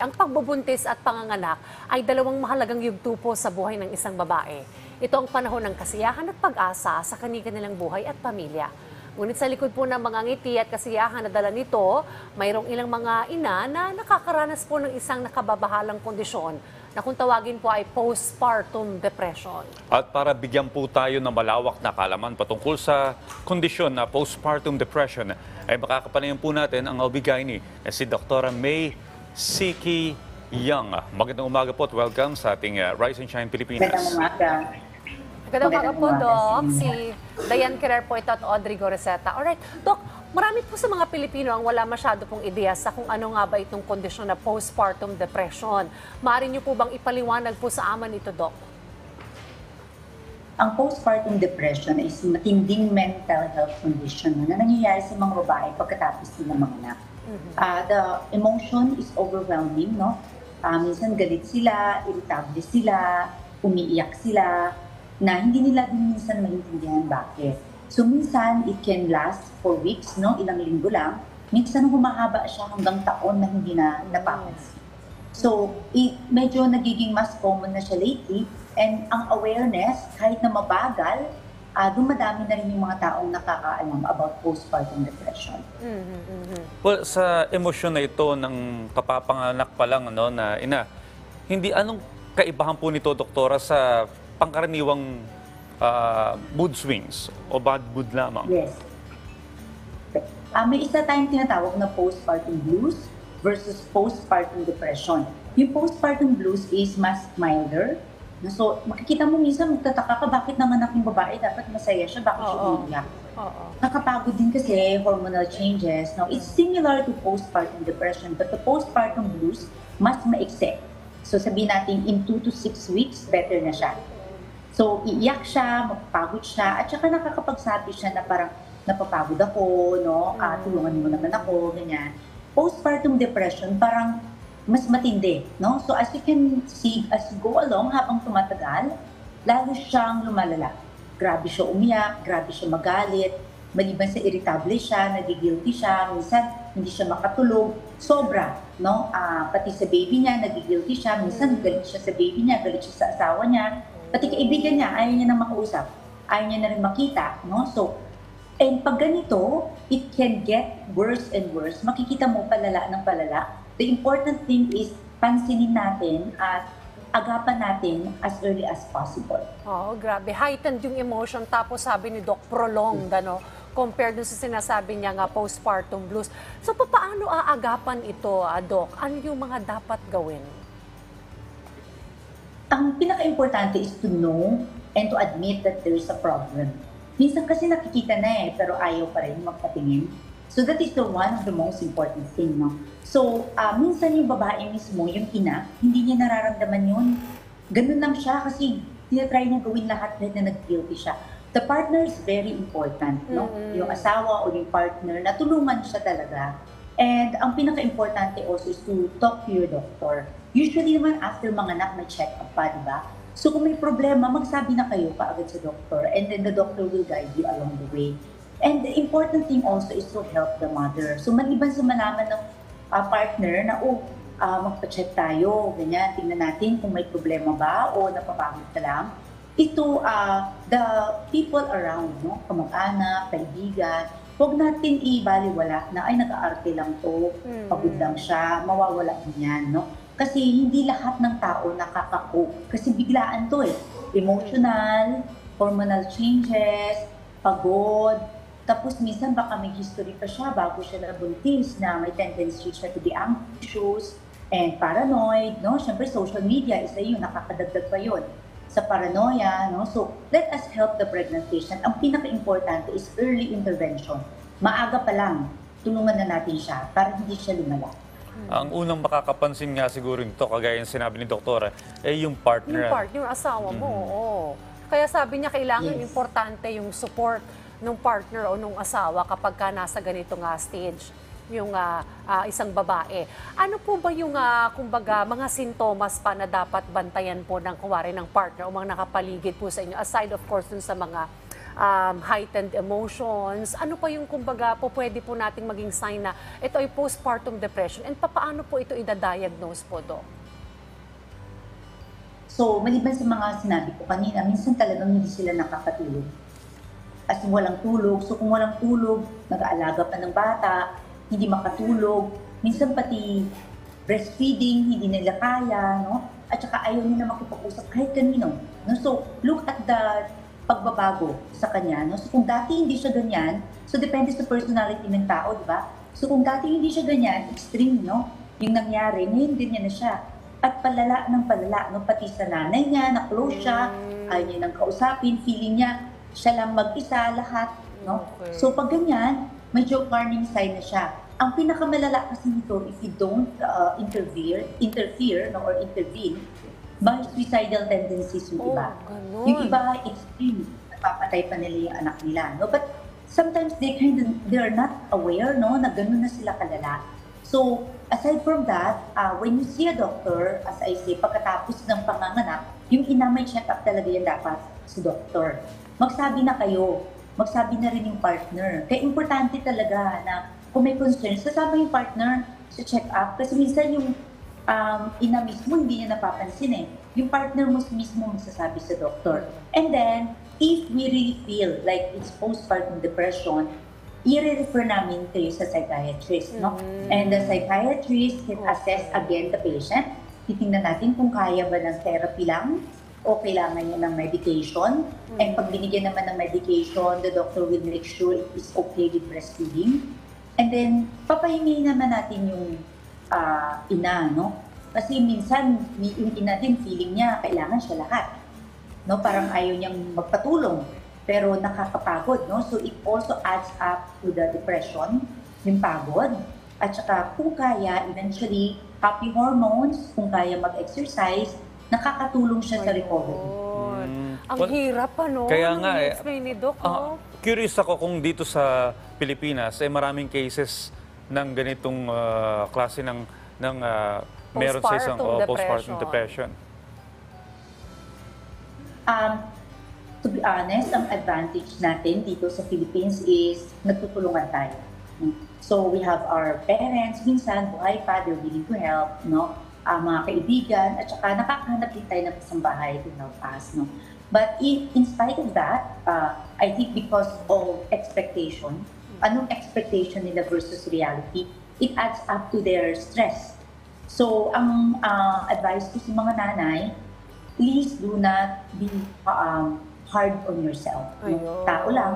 Ang pagbubuntis at panganganak ay dalawang mahalagang yugto po sa buhay ng isang babae. Ito ang panahon ng kasiyahan at pag-asa sa kanilang buhay at pamilya. Ngunit sa likod po ng mga ngiti at kasiyahan na dala nito, mayroong ilang mga ina na nakakaranas po ng isang nakababahalang kondisyon na kung tawagin po ay postpartum depression. At para bigyan po tayo ng malawak na kaalaman patungkol sa kondisyon na postpartum depression, ay makakapanayan po natin ang albigay ni si Dr. May Siki Young. Magandang umaga po at welcome sa ating Rise and Shine Pilipinas. Magandang umaga. Magandang umaga po, Magandang Doc. umaga. Si Diane Querer po ito at Audrey Goreseta. Alright, Doc, marami po sa mga Pilipino ang wala masyado pong ideya sa kung ano nga ba itong kondisyon na postpartum depression. Maaari niyo po bang ipaliwanag po sa aman ito, Doc? Ang postpartum depression is matinding mental health condition na nangyayari sa mga babae pagkatapos nila manganak. The emotion is overwhelming, no? Minsan galit sila, irritable sila, umiiyak sila, na hindi nila din minsan maintindihan bakit. So minsan it can last for weeks, no? Ilang linggo lang. Minsan humahaba siya hanggang taon na hindi na napapansin. So medyo nagiging mas common na siya lately, and ang awareness, kahit na mabagal, dumadami na rin yung mga taong nakakaalam about postpartum depression. Well, sa emosyon na ito ng kapapanganak pa lang na ina, hindi anong kaibahan po nito, doktora, sa pangkaraniwang mood swings o bad mood lamang? Yes. May isa tayong tinatawag na postpartum blues versus postpartum depression. Yung postpartum blues is mas milder. So, makikita mo minsan, magtataka ka, bakit nanganak yung babae, dapat masaya siya, bakit siya umiiyak? Nakapagod din kasi hormonal changes. Now, it's similar to postpartum depression, but the postpartum blues mas maikse. So, sabihin natin, in 2 to 6 weeks, better na siya. So, iiyak siya, mapapagod siya, at saka nakakapagsabi siya na parang, napapagod ako, no? Tulungan mo naman ako, ganyan. Postpartum depression, parang mas matindi, no? So as you can see, as you go along, habang tumatagal, lalo siyang lumalala. Grabe siya umiyak, grabe siya magalit, maliban sa irritable siya, nagigilty siya, minsan hindi siya makatulog, sobra, no? Pati sa baby niya, nagigilty siya, minsan galit siya sa baby niya, galit siya sa asawa niya, pati kaibigan niya, ayaw niya na makausap, ayaw niya na rin makita, no? So, and pag ganito, it can get worse and worse. Makikita mo palala ng palala. The important thing is pansinin natin at agapan natin as early as possible. Oo, grabe. Heightened yung emotion. Tapos sabi ni Doc, prolonged, ano? Compared dun sa sinasabi niya nga, postpartum blues. So, paano aagapan ito, Doc? Ano yung mga dapat gawin? Ang pinaka-importante is to know and to admit that there is a problem. Minsan kasi nakikita na pero ayaw pa rin magpatingin. So that is one of the most important thing, no? So, minsan yung babae mismo, yung ina, hindi niya nararamdaman yun. Ganun lang siya kasi tinatry niya gawin lahat na nag-guilty siya. The partner is very important, no? Yung asawa o yung partner, na tulungan siya talaga. And ang pinaka-importante also is to talk to your doctor. Usually naman after manganak, may check-up pa, di ba? So kung may problema, magsabi na kayo kaagad sa doctor, and then the doctor will guide you along the way. And the important thing also is to help the mother. So maliban sa malaman ng partner na, magpa-check tayo, ganyan, tingnan natin kung may problema ba o napapagod ka lang. Ito, the people around, no? Kamag-anak, kaibigan, huwag natin ibaliwala na ay nag-aarte lang to, pagod lang siya, mawawala din yan, no? Kasi hindi lahat ng tao nakaka-cope. Kasi biglaan to emotional, hormonal changes, pagod. Tapos minsan baka may history pa siya bago siya nabuntis na may tendency siya to be anxious and paranoid, no? Siyempre social media, isa yun, nakakadagdag pa yun sa paranoia, no? So let us help the pregnant patient. Ang pinaka-importante is early intervention. Maaga pa lang, tulungan na natin siya para hindi siya lumala. Ang unang makakapansin nga siguro nito, kagaya yung sinabi ni doktora, yung partner. Yung asawa mo, oo. Kaya sabi niya, kailangan importante yung support ng partner o ng asawa kapag ka nasa ganito nga stage, yung isang babae. Ano po ba yung, kumbaga, mga sintomas pa na dapat bantayan po ng kuwari ng partner o mga nakapaligid po sa inyo, aside of course dun sa mga heightened emotions. Ano pa yung kumbaga po pwede po nating maging sign na ito ay postpartum depression and paano po ito idadiagnose po, Doc? So, maliban sa mga sinabi ko kanina, minsan talagang hindi sila nakakatulog. As in, walang tulog. So, kung walang tulog, nag-aalaga pa ng bata, hindi makatulog, minsan pati breastfeeding, hindi nila kaya, no? At saka ayaw nila makipag-usap kahit kanino. No? So, look at the pagbabago sa kanya. No? So, kung dati hindi siya ganyan, so depende sa personality ng tao, di ba? So, kung dati hindi siya ganyan, extreme, no? Yung nangyari, ngayon ganyan na siya. At palala ng palala, no? Pati sa nanay niya, na-close siya, ayaw niya nang kausapin, feeling niya, siya lang mag-isa, lahat, no? Okay. So, pag ganyan, medyo warning sign na siya. Ang pinakamalala kasi nito, if you don't interfere no, or intervene, may suicidal tendencies yung iba. Ganun. Yung iba, extreme, napapatay pa nila yung anak nila. No? But sometimes they're not aware no, na ganun na sila kalala. So, aside from that, when you see a doctor, as I say, pagkatapos ng panganganak, yung ina may check-up talaga yan dapat sa doctor. Magsabi na kayo, magsabi na rin yung partner. Kaya importante talaga na kung may concerns, kasama yung partner sa check-up. Kasi minsan yung ina mismo hindi niya napapansin eh. Yung partner mo mismo magsasabi sa doktor. And then, if we really feel like it's postpartum depression, i-refer namin kayo sa psychiatrist, no? And the psychiatrist can assess again the patient. Titingnan natin kung kaya ba ng therapy lang o kailangan niya ng medication. And pag binigyan naman ng medication, the doctor will make sure it is okay with breastfeeding. And then, papahingi naman natin yung ina, no? Kasi minsan, yung ina din, feeling niya, kailangan siya lahat. No? Parang ayaw niyang magpatulong, pero nakakapagod, no? So, it also adds up to the depression, yung pagod. At saka, kung kaya, eventually, happy hormones, kung kaya mag-exercise, nakakatulong siya sa recovery. Ang Well, hirap ano? kaya nga eh. Explain ni Doc, no? Curious ako kung dito sa Pilipinas, maraming cases ng ganitong klase ng meron sa isang postpartum depression. To be honest, ang advantage natin dito sa Philippines is nagtutulungan tayo. So we have our parents, minsan buhay pa, they're willing to help, no? Mga kaibigan, at saka nakakahanap din tayo ng kasambahay to help us, no? But in spite of that, I think because of expectation, anong expectation nila versus reality, it adds up to their stress. So, ang advice ko sa mga nanay, please do not be hard on yourself. Ayun. Tao lang,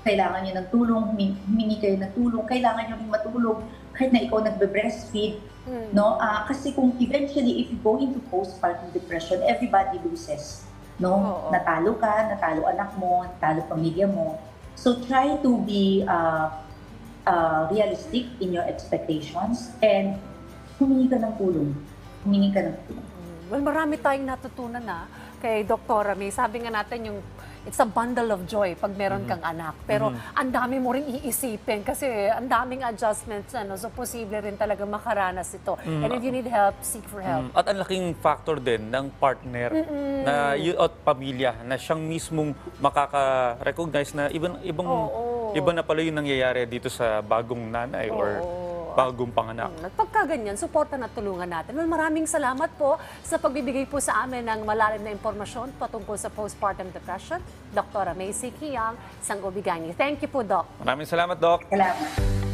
kailangan nyo ng tulong, humingi kayo ng tulong, kailangan nyo rin matulog, kahit na ikaw nagbe-breastfeed. No? Kasi kung eventually, if you go into postpartum depression, everybody loses. No? Oo. Natalo ka, natalo anak mo, natalo pamilya mo. So try to be realistic in your expectations and humingi ka ng tulong. Humingi ka ng tulong. Well, marami tayong natutunan na kay Dr. May. Sabi nga natin yung it's a bundle of joy pag meron kang anak. Pero ang dami mo rin iisipin kasi ang daming adjustments. Ano, so posible rin talaga makaranas ito. And if you need help, seek for help. At ang laking factor din ng partner na at pamilya na siyang mismong makaka-recognize na iba na pala yung nangyayari dito sa bagong nanay or bagong panganak. At pagkaganyan, suporta na tulungan natin. Well, maraming salamat po sa pagbibigay po sa amin ng malalim na impormasyon patungkol sa postpartum depression. Dr. May Sikiyang, Sanggol Bigani. Thank you po, Doc. Maraming salamat, Doc. Salamat.